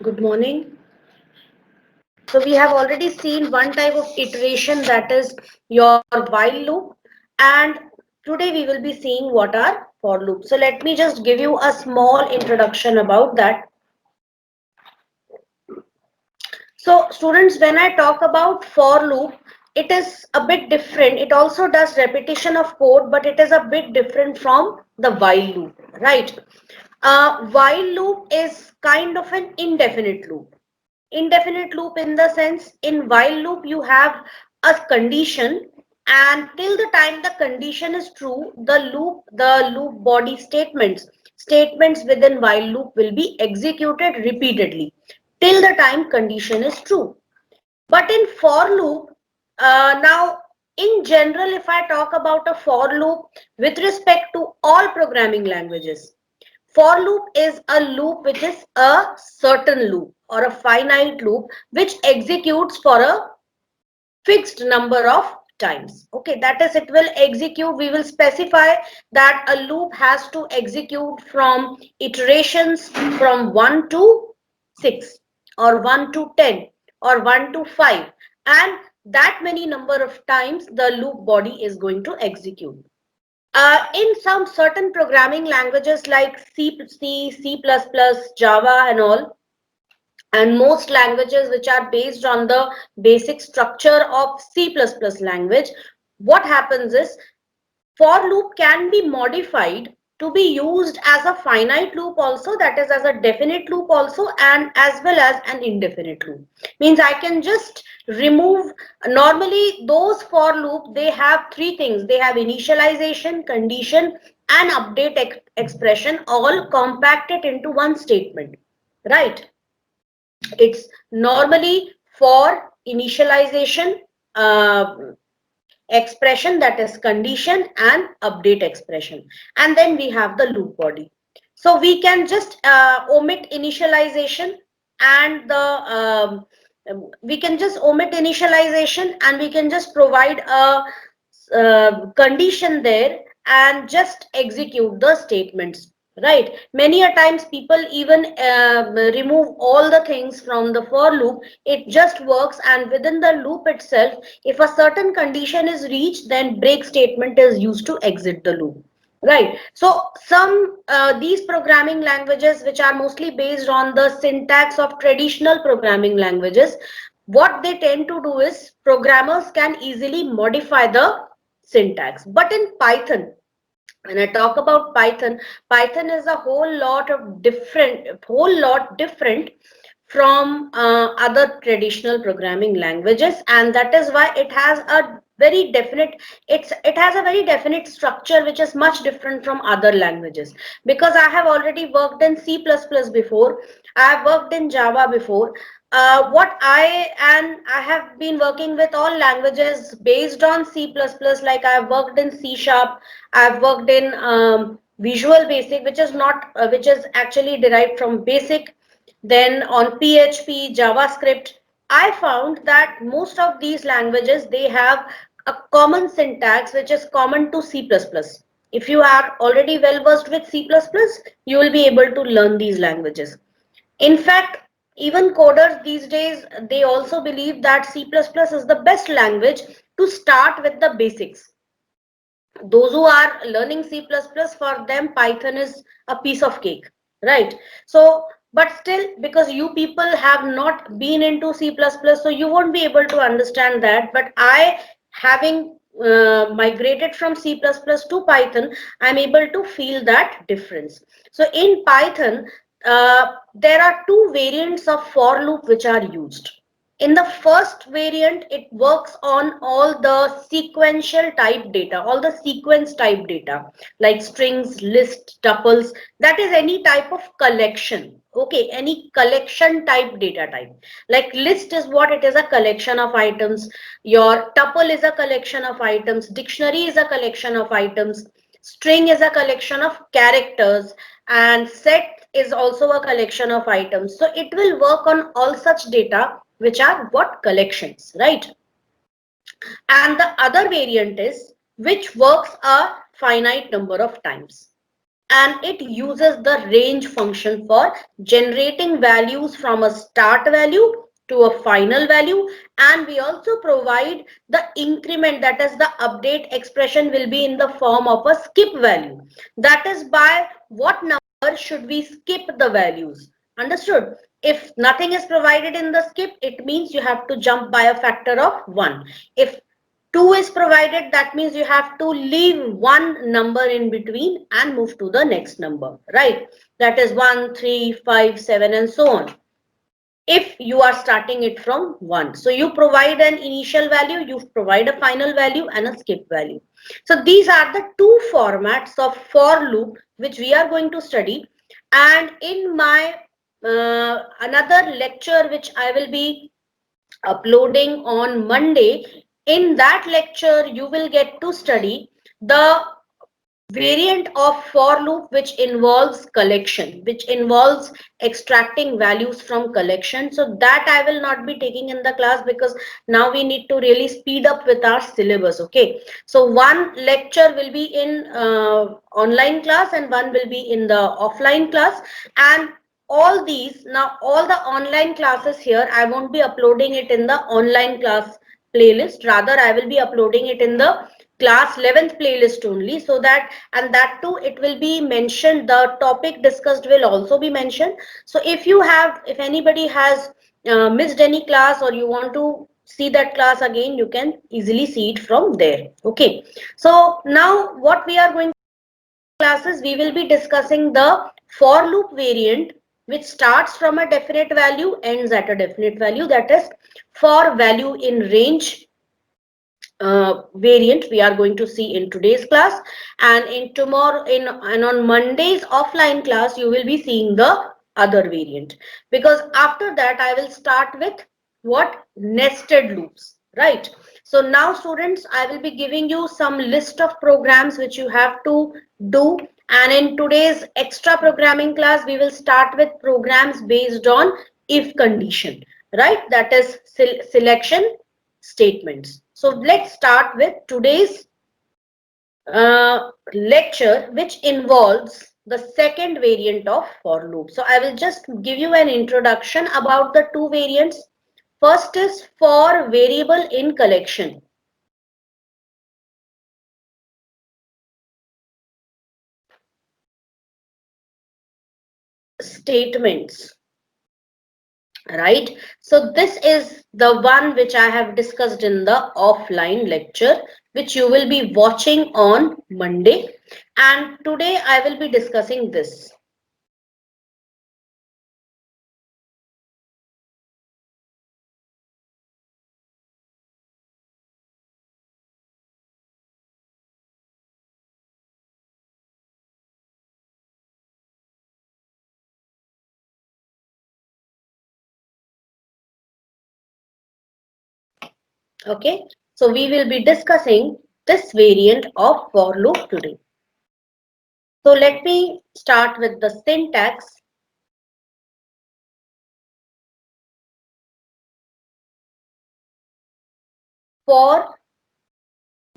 Good morning. So we have already seen one type of iteration, that is your while loop, and today we will be seeing what are for loop. So let me just give you a small introduction about that. So students, when I talk about for loop, it is a bit different. It also does repetition of code, but it is a bit different from the while loop, right? While loop is kind of an indefinite loop. Indefinite loop in the sense, in while loop you have a condition, and till the time the condition is true, the loop body statements within while loop will be executed repeatedly till the time condition is true. But in for loop, now in general, if I talk about a for loop with respect to all programming languages, for loop is a loop which is a certain loop or a finite loop which executes for a fixed number of times. Okay, that is, it will execute, we will specify that a loop has to execute from iterations from 1 to 6 or 1 to 10 or 1 to 5, and that many number of times the loop body is going to execute. In some certain programming languages like C++, Java and all, and most languages which are based on the basic structure of C++ language, what happens is for loop can be modified to be used as a finite loop also, that is as a definite loop also, and as well as an indefinite loop. Means I can just remove, normally those for loop, they have three things. They have initialization, condition and update expression all compacted into one statement, right? It's normally for initialization, expression, that is condition, and update expression, and then we have the loop body. So we can just omit initialization and the we can just omit initialization and we can just provide a condition there and just execute the statements, right? Many a times people even remove all the things from the for loop. It just works, and within the loop itself, if a certain condition is reached, then break statement is used to exit the loop, right? So some these programming languages which are mostly based on the syntax of traditional programming languages, what they tend to do is programmers can easily modify the syntax. But in Python, when I talk about Python, Python is a whole lot different from other traditional programming languages, and that is why it has a very definite, it has a very definite structure which is much different from other languages. Because I have already worked in C++ before, I have worked in Java before. What I have been working with all languages based on C++, like I have worked in C Sharp, I've worked in Visual Basic, which is not which is actually derived from Basic, then on PHP, JavaScript. I found that most of these languages, they have a common syntax which is common to C++. If you are already well versed with C++, you will be able to learn these languages. In fact, even coders these days, they also believe that C++ is the best language to start with the basics. Those who are learning C++, for them Python is a piece of cake, right? So but still, because you people have not been into C++, so you won't be able to understand that. But I, having migrated from C++ to Python, I'm able to feel that difference. So in Python, there are two variants of for loop which are used. In the first variant, it works on all the sequential type data, all the sequence type data, like strings, list, tuples, that is any type of collection. Okay, any collection type data type. Like list is what? It is a collection of items. Your tuple is a collection of items. Dictionary is a collection of items. String is a collection of characters, and set is also a collection of items. So it will work on all such data which are what? Collections, right? And the other variant is which works a finite number of times. and it uses the range function for generating values from a start value to a final value. And we also provide the increment, that is the update expression will be in the form of a skip value. That is by what number should we skip the values. Understood? If nothing is provided in the skip, it means you have to jump by a factor of 1. If 2 is provided, that means you have to leave one number in between and move to the next number, right? That is 1, 3, 5, 7, and so on. If you are starting it from 1, so you provide an initial value, you provide a final value and a skip value. So these are the two formats of for loop which we are going to study. And in my another lecture which I will be uploading on Monday, in that lecture you will get to study the variant of for loop which involves collection, which involves extracting values from collection. So that I will not be taking in the class, because now we need to really speed up with our syllabus. Okay, so one lecture will be in online class and one will be in the offline class. And all these, now all the online classes here, I won't be uploading it in the online class playlist, rather I will be uploading it in the class 11th playlist only, so that, and that too it will be mentioned, the topic discussed will also be mentioned. So if anybody has missed any class or you want to see that class again, you can easily see it from there. Okay, so now what we are going to classes, we will be discussing the for loop variant which starts from a definite value, ends at a definite value, that is for value in range variant we are going to see in today's class. And in tomorrow and on Monday's offline class you will be seeing the other variant, because after that I will start with what nested loops, right? So now students, I will be giving you some list of programs which you have to do. And in today's extra programming class we will start with programs based on if condition, right? That is selection statements. So let's start with today's lecture, which involves the second variant of for loop. So I will just give you an introduction about the two variants. First is for variable in collection. Statements, right? So this is the one which I have discussed in the offline lecture, which you will be watching on Monday. And today I will be discussing this. Okay, so we will be discussing this variant of for loop today. So let me start with the syntax. For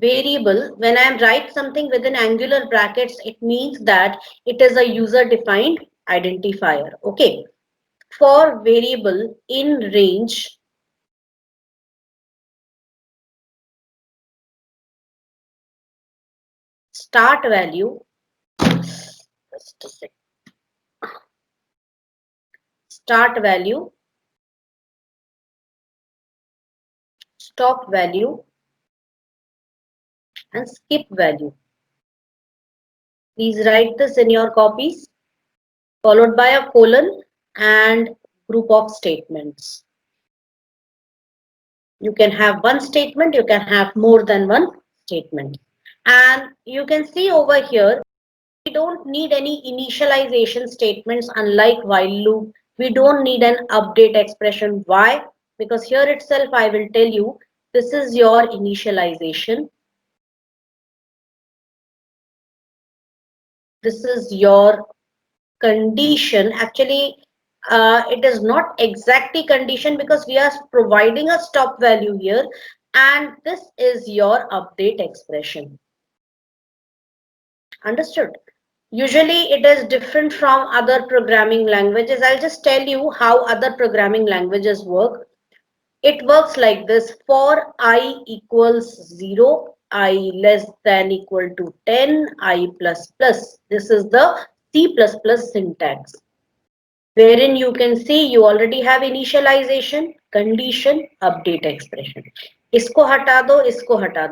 variable, when I write something within angular brackets, it means that it is a user defined identifier. Okay, for variable in range, start value, just a sec, start value, stop value, and skip value. Please write this in your copies, followed by a colon and group of statements. You can have one statement, you can have more than one statement. And you can see over here, we don't need any initialization statements unlike while loop. We don't need an update expression. Why? Because here itself I will tell you, this is your initialization. This is your condition. Actually, it is not exactly condition because we are providing a stop value here, and this is your update expression. Understood? Usually it is different from other programming languages. I'll just tell you how other programming languages work. It works like this: for I equals 0, I less than equal to 10, I plus plus. This is the C++ syntax, wherein you can see you already have initialization, condition, update expression. इसको हटा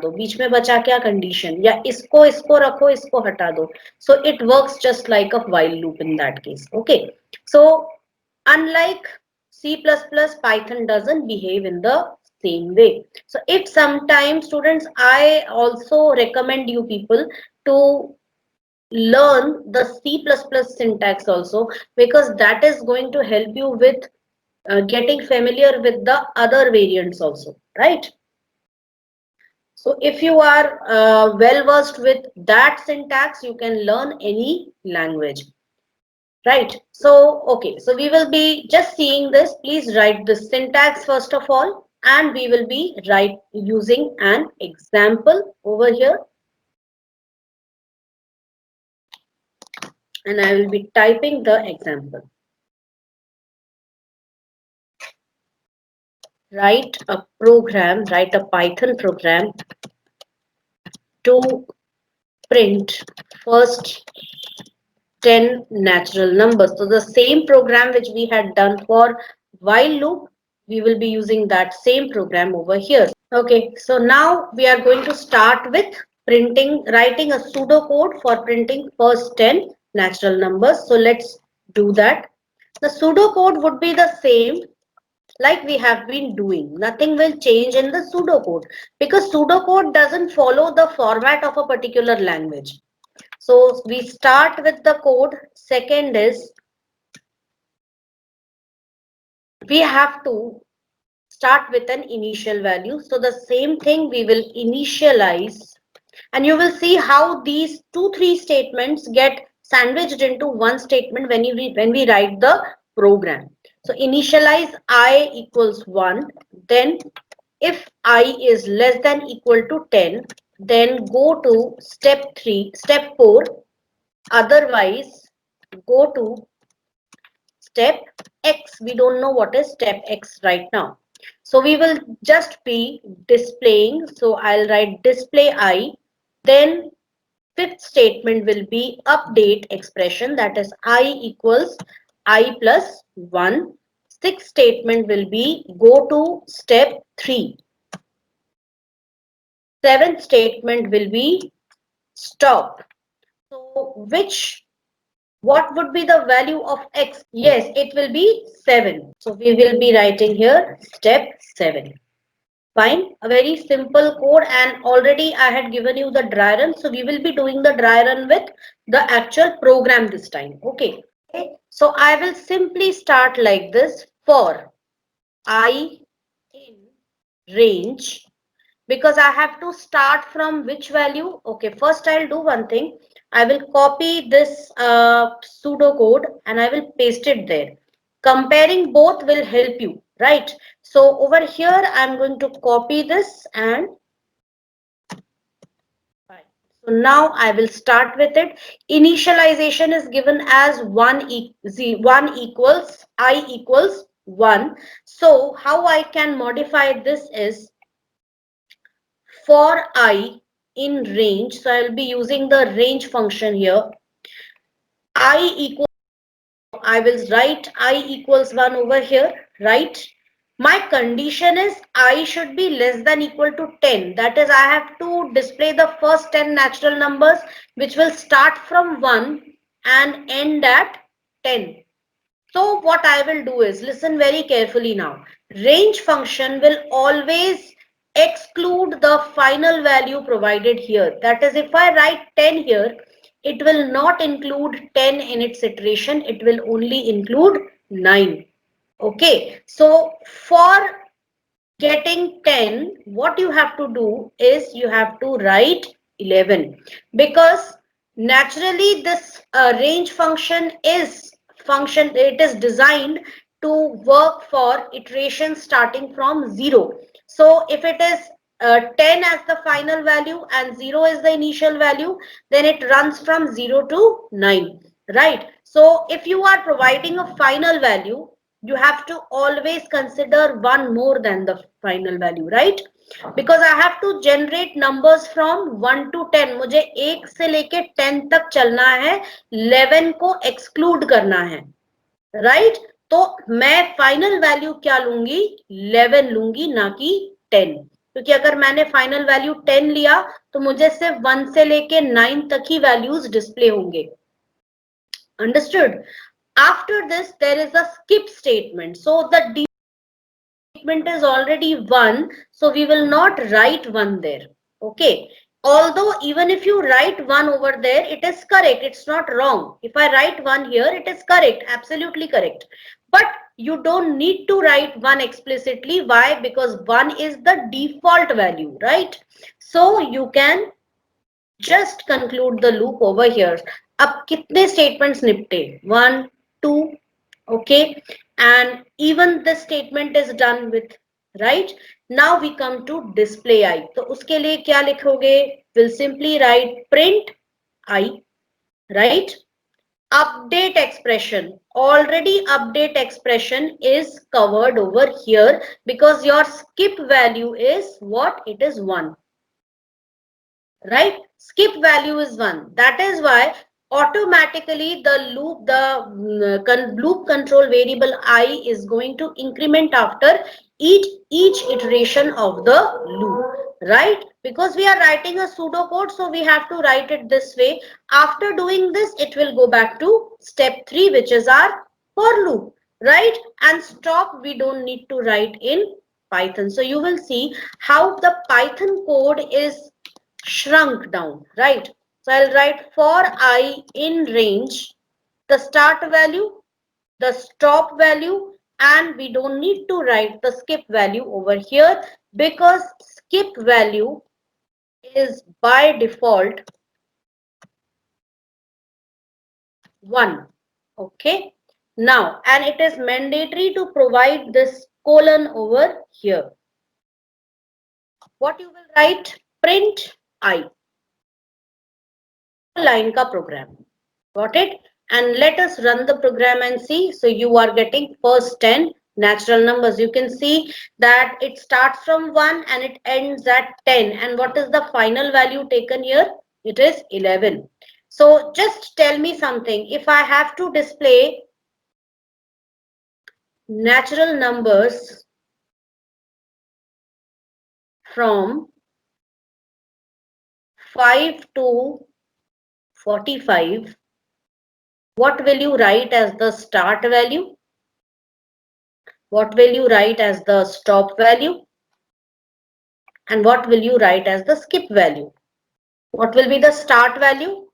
दो, बीच में बचा क्या condition, या इसको रखो, इसको हटा दो. So it works just like a while loop in that case. Okay. So unlike C++, Python doesn't behave in the same way. So if sometimes students, I also recommend you people to learn the C++ syntax also, because that is going to help you with getting familiar with the other variants also, right? So if you are well versed with that syntax, you can learn any language. Right. So, okay. So we will be just seeing this. Please write the syntax first of all, and we will be using an example over here. And I will be typing the example. Write a Python program to print first 10 natural numbers. So the same program which we had done for while loop, we will be using that same program over here. Okay, so now we are going to start with writing a pseudocode for printing first 10 natural numbers. So let's do that. The pseudocode would be the same like we have been doing. Nothing will change in the pseudocode, because pseudocode doesn't follow the format of a particular language. So we start with the code. Second is we have to start with an initial value. So the same thing we will initialize, and you will see how these 2-3 statements get sandwiched into one statement when we write the program. So initialize I equals 1, then if I is less than equal to 10, then go to step 4, otherwise go to step X. We don't know what is step X right now. So we will just be displaying. So I'll write display I. Then fifth statement will be update expression, that is I equals I plus 1. Sixth statement will be go to step 3. Seventh statement will be stop. So what would be the value of X? Yes, it will be 7. So we will be writing here step 7. Fine, a very simple code, and already I had given you the dry run. So we will be doing the dry run with the actual program this time. Okay. So I will simply start like this: for I in range, because I have to start from which value. Okay, first I'll do one thing. I will copy this pseudo code and I will paste it there. Comparing both will help you, right? So over here I'm going to copy this, and so now I will start with it. Initialization is given as 1 equals I equals 1. So how I can modify this is for I in range. So I will be using the range function here. I equals, I will write I equals 1 over here, right? My condition is I should be less than equal to 10. That is, I have to display the first 10 natural numbers, which will start from 1 and end at 10. So what I will do is, listen very carefully now. Range function will always exclude the final value provided here. That is, if I write 10 here, it will not include 10 in its iteration. It will only include 9. Okay. So for getting 10, what you have to do is you have to write 11, because naturally this range function it is designed to work for iterations starting from 0. So if it is 10 as the final value and 0 is the initial value, then it runs from 0 to 9, right? So if you are providing a final value, you have to always consider one more than the final value, right? Because I have to generate numbers from 1 to 10. मुझे 1 से लेके 10 तक चलना है, 11 को exclude करना है, right? तो मैं फाइनल वैल्यू क्या लूंगी, 11 लूंगी, ना कि 10, क्योंकि अगर मैंने फाइनल वैल्यू 10 लिया तो मुझे सिर्फ 1 से लेके 9 तक ही वैल्यूज डिस्प्ले होंगे. Understood? After this there is a skip statement. So the statement is already 1, so we will not write 1 there. Okay, although even if you write 1 over there, it is correct, it's not wrong. If I write 1 here, it is correct, absolutely correct. But you don't need to write 1 explicitly. Why? Because 1 is the default value, right? So you can just conclude the loop over here. अब कितने statements निपटे? 1, 2, okay, and even this statement is done with, right? Now we come to display I. तो उसके लिए क्या लिखोगे? We'll simply write print I, right? Update expression, already update expression is covered over here because your skip value is what? It is 1, right? Skip value is 1. That is why automatically the loop control variable I is going to increment after each iteration of the loop, right? Because we are writing a pseudocode, so we have to write it this way. After doing this, it will go back to step 3, which is our for loop, right? And stop we don't need to write in Python. So you will see how the Python code is shrunk down, right? So I'll write for I in range, the start value, the stop value, and we don't need to write the skip value over here because skip value is by default 1. Okay. Now, and it is mandatory to provide this colon over here. What you will write? Print I. Line ka program. Got it? And let us run the program and see. So you are getting first 10 natural numbers. You can see that it starts from 1 and it ends at 10. And what is the final value taken here? It is 11. So just tell me something. If I have to display natural numbers from 5 to 45, what will you write as the start value? What will you write as the stop value? And what will you write as the skip value? What will be the start value?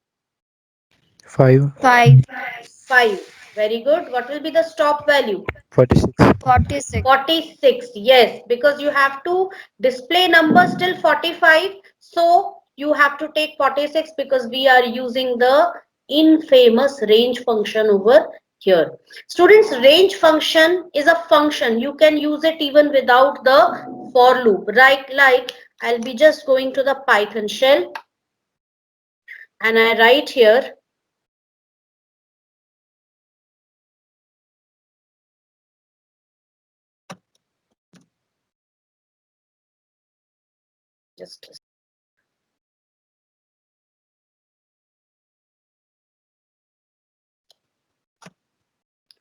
5. 5. 5. Very good. What will be the stop value? 46. 46. 46. Yes, because you have to display numbers till 45. So you have to take 46 because we are using the infamous range function over here. Students, range function is a function. You can use it even without the for loop, right? Like I'll be just going to the Python shell and I write here just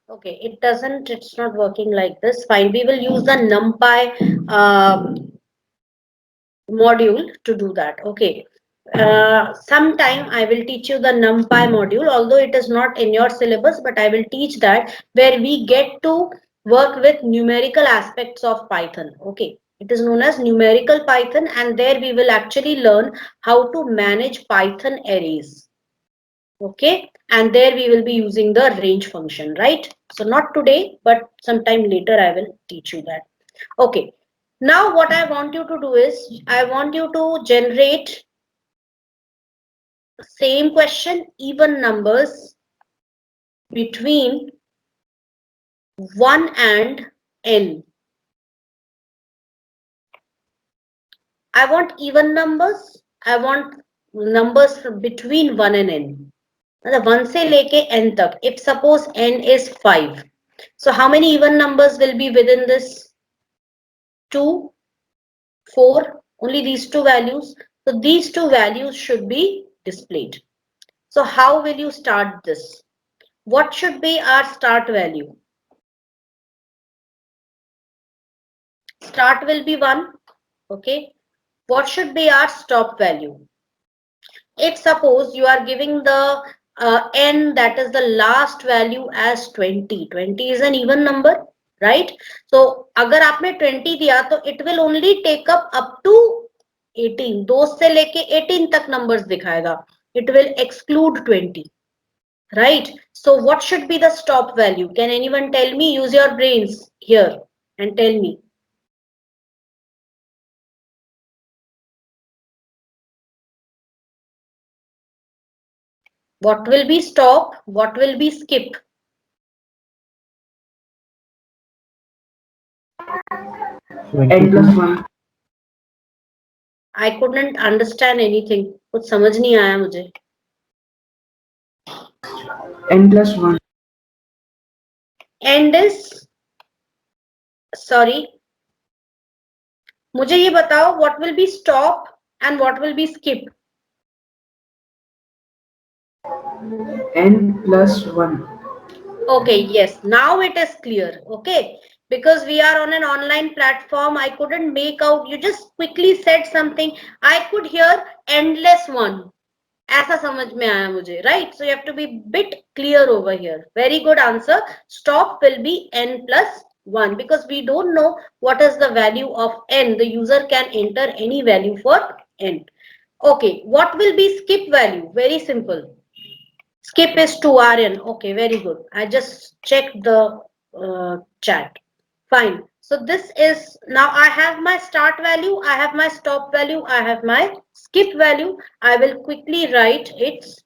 okay, it's not working like this. Fine, we will use the NumPy module to do that. Okay, sometime I will teach you the NumPy module, although it is not in your syllabus, but I will teach that where we get to work with numerical aspects of Python. Okay, it is known as numerical Python, and there we will actually learn how to manage Python arrays. Okay, and there we will be using the range function, right? So not today, but sometime later I will teach you that. Okay, now what I want you to do is I want you to generate same question, even numbers between 1 and n. I want even numbers. I want numbers between 1 and n. मतलब 1 से लेके n तक. If suppose n is 5. So how many even numbers will be within this? 2, 4, only these two values. So these two values should be displayed. So how will you start this? What should be our start value? Start will be 1. Okay. What should be our stop value? If suppose you are giving the n, that is the last value, as 20. 20 is an even number, right? So अगर आपने 20 दिया तो it will only take up to 18. 2 से लेके 18 तक numbers दिखाएगा. It will exclude 20, right? So what should be the stop value? Can anyone tell me? Use your brains here and tell me. What will be stop? What will be skip? n plus 1. I couldn't understand anything. कुछ समझ नहीं आया मुझे. n plus 1. End is, sorry, मुझे ये बताओ, what will be stop and what will be skip? n plus 1. Okay, yes, now it is clear. Okay, because we are on an online platform, I couldn't make out. You just quickly said something. I could hear endless one. ऐसा समझ में आया मुझे, right? So you have to be bit clear over here. Very good answer. Stop will be n plus 1, because we don't know what is the value of n. The user can enter any value for n. Okay, what will be skip value? Very simple. Skip is 2rn. Okay, very good. I just checked the chat. Fine. So this is, now I have my start value, I have my stop value, I have my skip value. I will quickly write its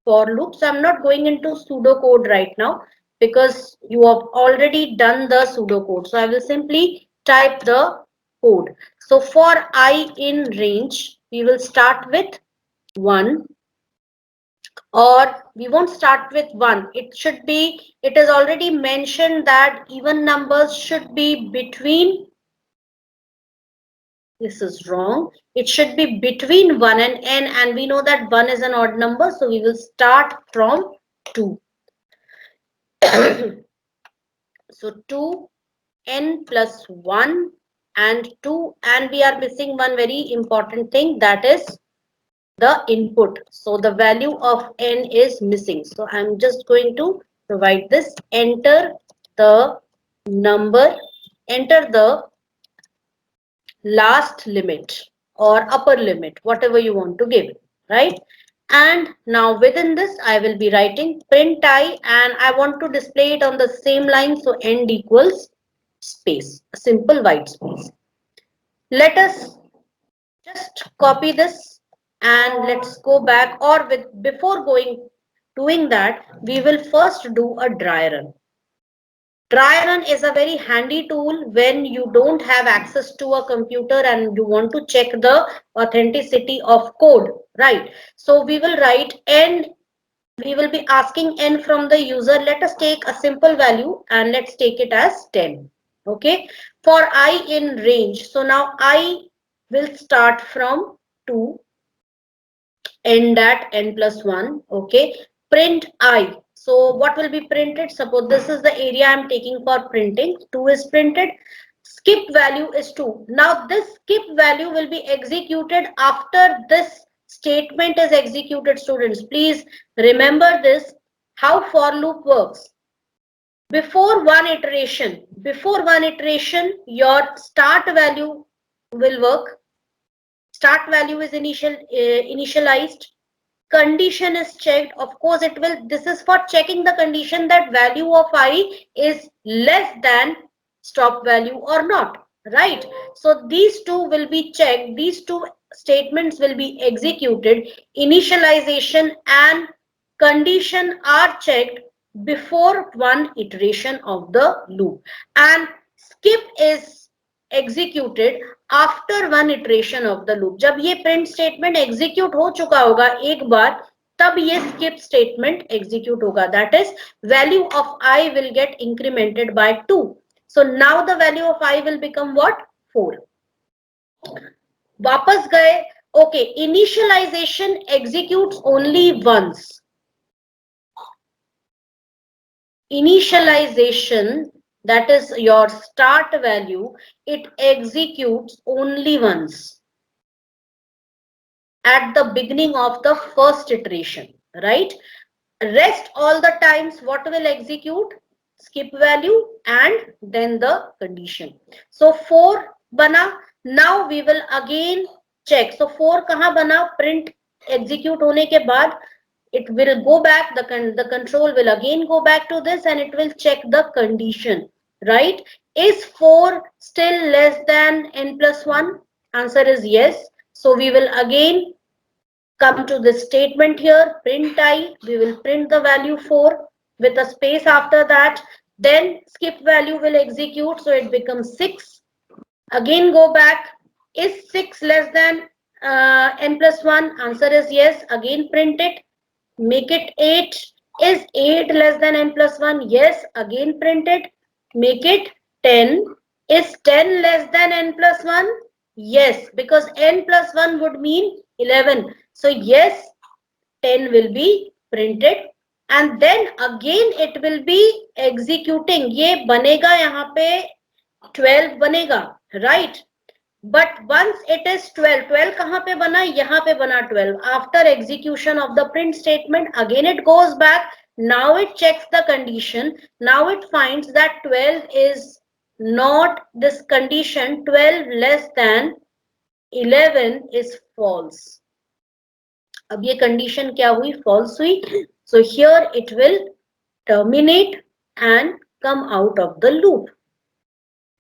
for loop. So I'm not going into pseudocode right now because you have already done the pseudocode. So I will simply type the code. So for I in range, we will start with 1. Or we won't start with 1. It should be, it is already mentioned that even numbers should be between, this is wrong, it should be between 1 and n, and we know that 1 is an odd number, so we will start from 2. So 2, n plus 1 and 2, and we are missing one very important thing, that is the input. So the value of n is missing. So I'm just going to provide this. Enter the number, enter the last limit or upper limit, whatever you want to give, right? And now within this, I will be writing print I, and I want to display it on the same line. So end equals space, a simple white space. Let us just copy this and let's go back, or with before doing that, we will first do a dry run. Dry run is a very handy tool when you don't have access to a computer and you want to check the authenticity of code, right? So we will write n, we will be asking n from the user. Let us take a simple value and let's take it as 10. Okay, for I in range. So now I will start from 2, end at n plus 1. Okay, print I. So what will be printed? Suppose this is the area I'm taking for printing. 2 is printed. Skip value is 2. Now this skip value will be executed after this statement is executed, students. Please remember this, how for loop works. Before one iteration, your start value will work. Start value is initialized. Condition is checked. Of course, it will. This is for checking the condition that value of I is less than stop value or not, right? So these two will be checked. These two statements will be executed. Initialization and condition are checked before one iteration of the loop, and skip is executed after one iteration of the loop. जब ये print statement execute हो चुका होगा एक बार, तब ये skip statement execute होगा. That is, value of I will get incremented by 2. So now the value of I will become what? 4. वापस गए. Okay, initialization executes only once. Initialization, that is your start value, it executes only once at the beginning of the first iteration, right? Rest all the times what will execute? Skip value and then the condition. So 4 bana. Now we will again check. So 4 kahan bana? Print execute hone ke baad it will go back, the control will again go back to this and it will check the condition, right? Is 4 still less than n plus 1? Answer is yes. So we will again come to this statement here, print I, we will print the value 4 with a space after that, then skip value will execute, so it becomes 6. Again go back, is 6 less than n plus 1? Answer is yes, again print it. Make it 8. Is 8 less than n plus 1? Yes, again print it. Make it 10. Is 10 less than n plus 1? Yes, because n plus 1 would mean 11. So yes, 10 will be printed and then again it will be executing. ये बनेगा यहाँ पे 12 बनेगा, right? But once it is 12, 12 kahan pe bana? Yahan pe bana 12. After execution of the print statement, again it goes back. Now it checks the condition. Now it finds that 12 is not this condition. 12 less than 11 is false. अब ये condition क्या हुई? False हुई. So here it will terminate and come out of the loop.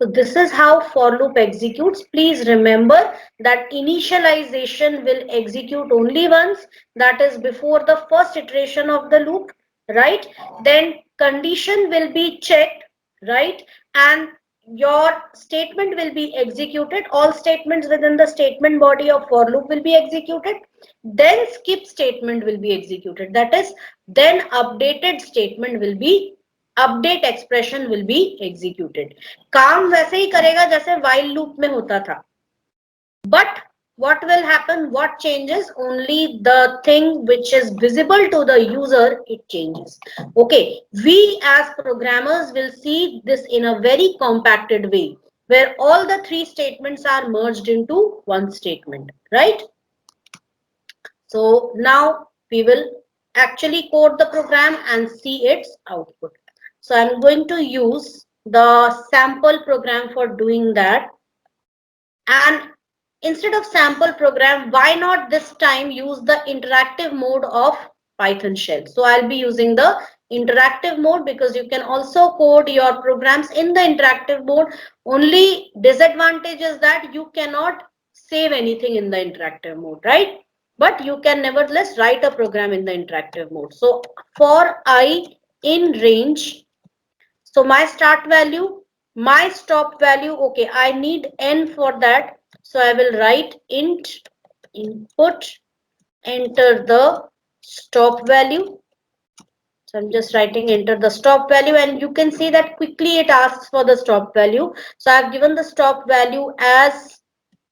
So this is how for loop executes. Please remember that initialization will execute only once, that is before the first iteration of the loop, right? Then condition will be checked, right? And your statement will be executed. All statements within the statement body of for loop will be executed. Then skip statement will be executed. That is, then updated statement will be update expression will be executed. काम वैसे ही करेगा जैसे while loop में होता था. But what will happen? What changes? Only the thing which is visible to the user, it changes. Okay, we as programmers will see this in a very compacted way, where all the 3 statements are merged into one statement, right? So now we will actually code the program and see its output. So I'm going to use the sample program for doing that. And instead of sample program, why not this time use the interactive mode of Python shell? So I'll be using the interactive mode because you can also code your programs in the interactive mode. Only disadvantage is that you cannot save anything in the interactive mode, right? But you can nevertheless write a program in the interactive mode. So for I in range, so my start value, my stop value, okay, I need n for that. So I will write int input, enter the stop value. So I'm just writing enter the stop value and you can see that quickly it asks for the stop value. So I've given the stop value as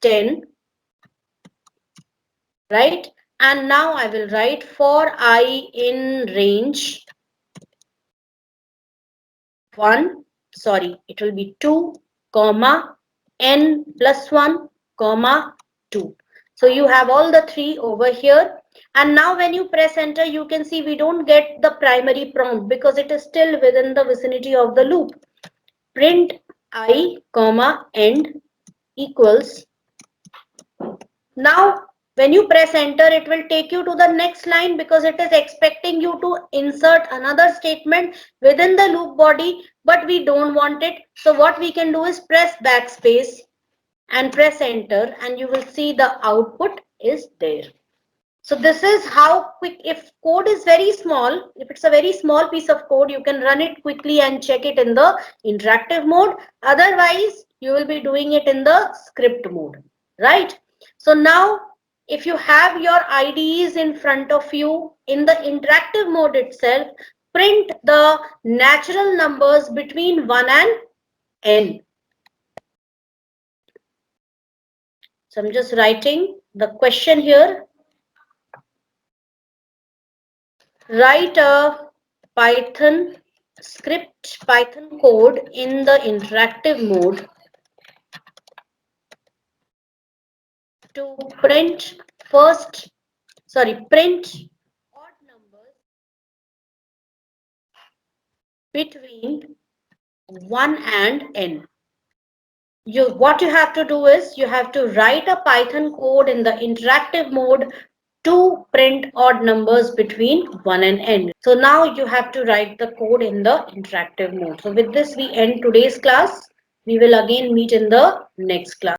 10, right? And now I will write for I in range 1, sorry, it will be 2, comma, n plus 1, comma, 2. So you have all the 3 over here. And now when you press enter, you can see we don't get the primary prompt because it is still within the vicinity of the loop. Print I, comma, end equals. Now, when you press enter, it will take you to the next line because it is expecting you to insert another statement within the loop body, but we don't want it. So what we can do is press backspace and press enter and you will see the output is there. So this is how quick, if code is very small, if it's a very small piece of code, you can run it quickly and check it in the interactive mode. Otherwise, you will be doing it in the script mode, right? So now if you have your IDEs in front of you, in the interactive mode itself, print the natural numbers between 1 and n. So I'm just writing the question here. Write a Python script, Python code in the interactive mode to print print odd numbers between 1 and n. What you have to do is you have to write a Python code in the interactive mode to print odd numbers between 1 and n. So now you have to write the code in the interactive mode. So with this we end today's class. We will again meet in the next class.